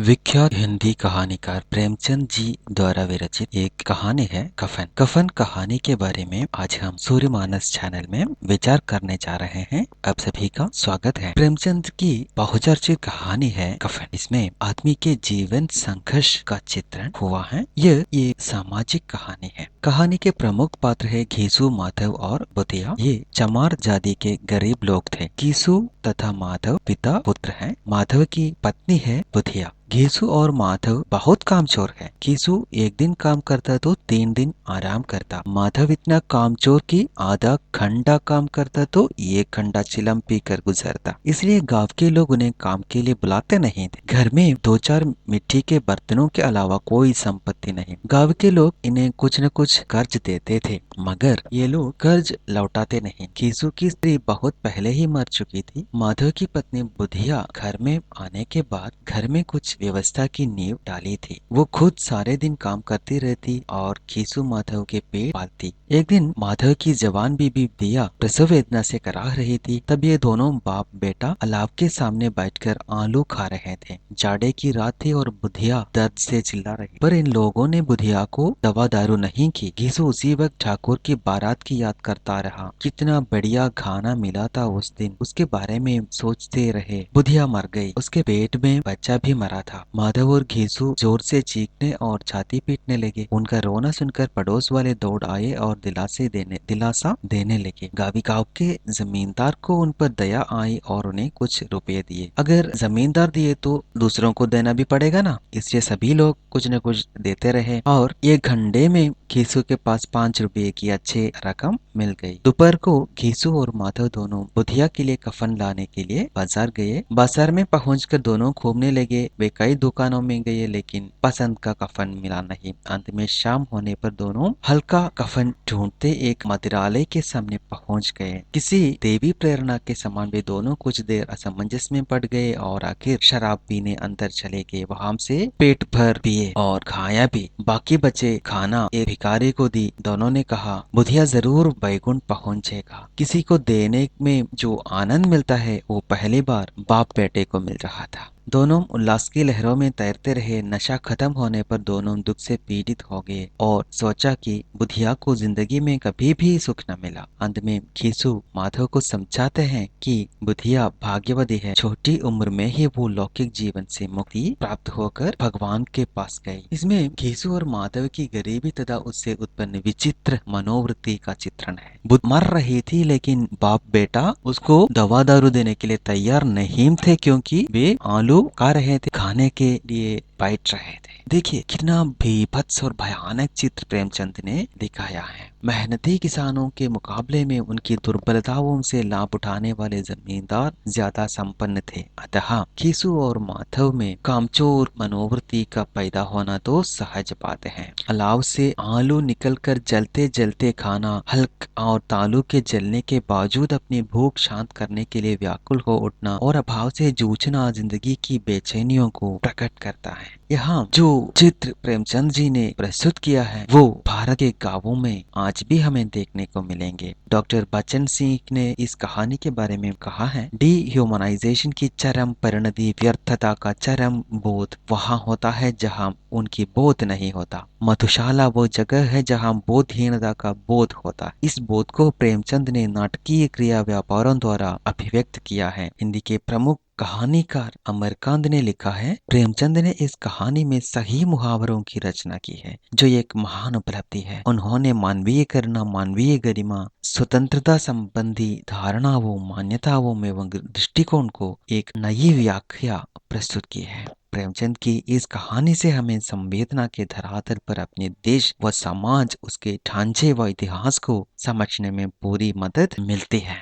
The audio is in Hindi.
विख्यात हिंदी कहानीकार प्रेमचंद जी द्वारा विरचित एक कहानी है कफन। कफन कहानी के बारे में आज हम सूर्यमानस चैनल में विचार करने जा रहे हैं। आप सभी का स्वागत है। प्रेमचंद की बहुचर्चित कहानी है कफन। इसमें आदमी के जीवन संघर्ष का चित्रण हुआ है। ये सामाजिक कहानी है। कहानी के प्रमुख पात्र है घीसू, माधव और बुधिया। ये चमार जाति के गरीब लोग थे। घीसू तथा माधव पिता पुत्र हैं। माधव की पत्नी है बुधिया। घीसू और माधव बहुत कामचोर है। घीसू एक दिन काम करता तो 3 दिन आराम करता। माधव इतना कामचोर कि आधा घंटा काम करता तो 1 घंटा चिलम पीकर गुजरता। इसलिए गांव के लोग उन्हें काम के लिए बुलाते नहीं थे। घर में 2-4 मिट्टी के बर्तनों के अलावा कोई संपत्ति नहीं। गांव के लोग इन्हें कुछ न कुछ कर्ज देते थे, मगर ये लोग कर्ज लौटाते नहीं। घीसू की स्त्री बहुत पहले ही मर चुकी थी। माधव की पत्नी बुधिया घर में आने के बाद घर में कुछ व्यवस्था की नींव डाली थी। वो खुद सारे दिन काम करती रहती और घीसू माधव के पेट पालती। एक दिन माधव की जवान बीबी दिया प्रसव वेदना से कराह रही थी। तब ये दोनों बाप बेटा अलाव के सामने बैठकर आलू खा रहे थे। जाड़े की रात थी और बुधिया दर्द से चिल्ला रही, पर इन लोगों ने बुधिया को दवा दारू नहीं की। घीसू उसी वक्त ठाकुर की बारात की याद करता रहा। कितना बढ़िया खाना मिला था उस दिन, उसके बारे में सोचते रहे। बुधिया मर गई। उसके पेट में बच्चा भी मरा था। माधव और घीसू जोर से चीखने और छाती पीटने लगे। उनका रोना सुनकर पड़ोस वाले दौड़ आए और दिलासा देने लगे। गांव के जमींदार को उन पर दया आई और उन्हें कुछ रुपए दिए। अगर जमींदार दिए तो दूसरों को देना भी पड़ेगा ना, इसलिए सभी लोग कुछ न कुछ देते रहे और 1 घंटे में घीसू के पास 5 रुपए की अच्छी रकम मिल गई। दोपहर को घीसू और माधव दोनों बुधिया के लिए कफन लाने के लिए बाजार गए। बाजार में पहुंचकर दोनों घूमने लगे। वे कई दुकानों में गए लेकिन पसंद का कफन मिला नहीं। अंत में शाम होने पर दोनों हल्का कफन ढूंढते एक मदिरालय के सामने पहुंच गए। किसी देवी प्रेरणा के समान वे दोनों कुछ देर असमंजस में पड़ गए और आखिर शराब पीने अंदर चले गए। वहां से पेट भर पिए और खाया भी। बाकी बचे खाना एक भिखारी को दी। दोनों ने कहा बुधिया जरूर बैकुंठ पहुंचेगा। किसी को देने में जो आनंद मिलता है वो पहली बार बाप बेटे को मिल रहा था। दोनों उल्लास की लहरों में तैरते रहे। नशा खत्म होने पर दोनों दुख से पीड़ित हो गए और सोचा कि बुधिया को जिंदगी में कभी भी सुख न मिला। अंत में घीसू माधव को समझाते हैं कि बुधिया भाग्यवती है। छोटी उम्र में ही वो लौकिक जीवन से मुक्ति प्राप्त होकर भगवान के पास गई। इसमें घीसू और माधव की गरीबी तथा उससे उत्पन्न विचित्र मनोवृत्ति का चित्रण है। बुध मर रही थी लेकिन बाप बेटा उसको दवा दारू देने के लिए तैयार नहीं थे, क्योंकि वे आलू खा रहे थे, खाने के लिए बैठ रहे थे। देखिए कितना बेभत्स और भयानक चित्र प्रेमचंद ने दिखाया है। मेहनती किसानों के मुकाबले में उनकी दुर्बलताओं से लाभ उठाने वाले जमींदार ज्यादा संपन्न थे। अतः घीसू और माधव में कामचोर मनोवृत्ति का पैदा होना तो सहज बात है। अलाव से आलू निकलकर जलते जलते खाना, हल्क और तालू के जलने के बावजूद अपनी भूख शांत करने के लिए व्याकुल हो उठना और अभाव से जूझना जिंदगी की बेचैनियों को प्रकट करता है। यहाँ जो चित्र प्रेमचंद जी ने प्रस्तुत किया है वो भारत के गांवों में आज भी हमें देखने को मिलेंगे। डॉक्टर बच्चन सिंह ने इस कहानी के बारे में कहा है, डीह्यूमनाइजेशन की चरम परिणति, व्यर्थता का चरम बोध वहाँ होता है जहाँ उनकी बोध नहीं होता। मधुशाला वो जगह है जहाँ बोधहीनता का बोध होता है। इस बोध को प्रेमचंद ने नाटकीय क्रिया व्यापारों द्वारा अभिव्यक्त किया है। हिंदी के प्रमुख कहानीकार अमरकांत ने लिखा है, प्रेमचंद ने इस कहानी में सही मुहावरों की रचना की है जो एक महान उपलब्धि है। उन्होंने मानवीय करना, मानवीय गरिमा, स्वतंत्रता संबंधी धारणाओं, मान्यताओं एवं दृष्टिकोण को एक नई व्याख्या प्रस्तुत की है। प्रेमचंद की इस कहानी से हमें संवेदना के धरातल पर अपने देश व समाज, उसके ढांचे व इतिहास को समझने में पूरी मदद मिलती है।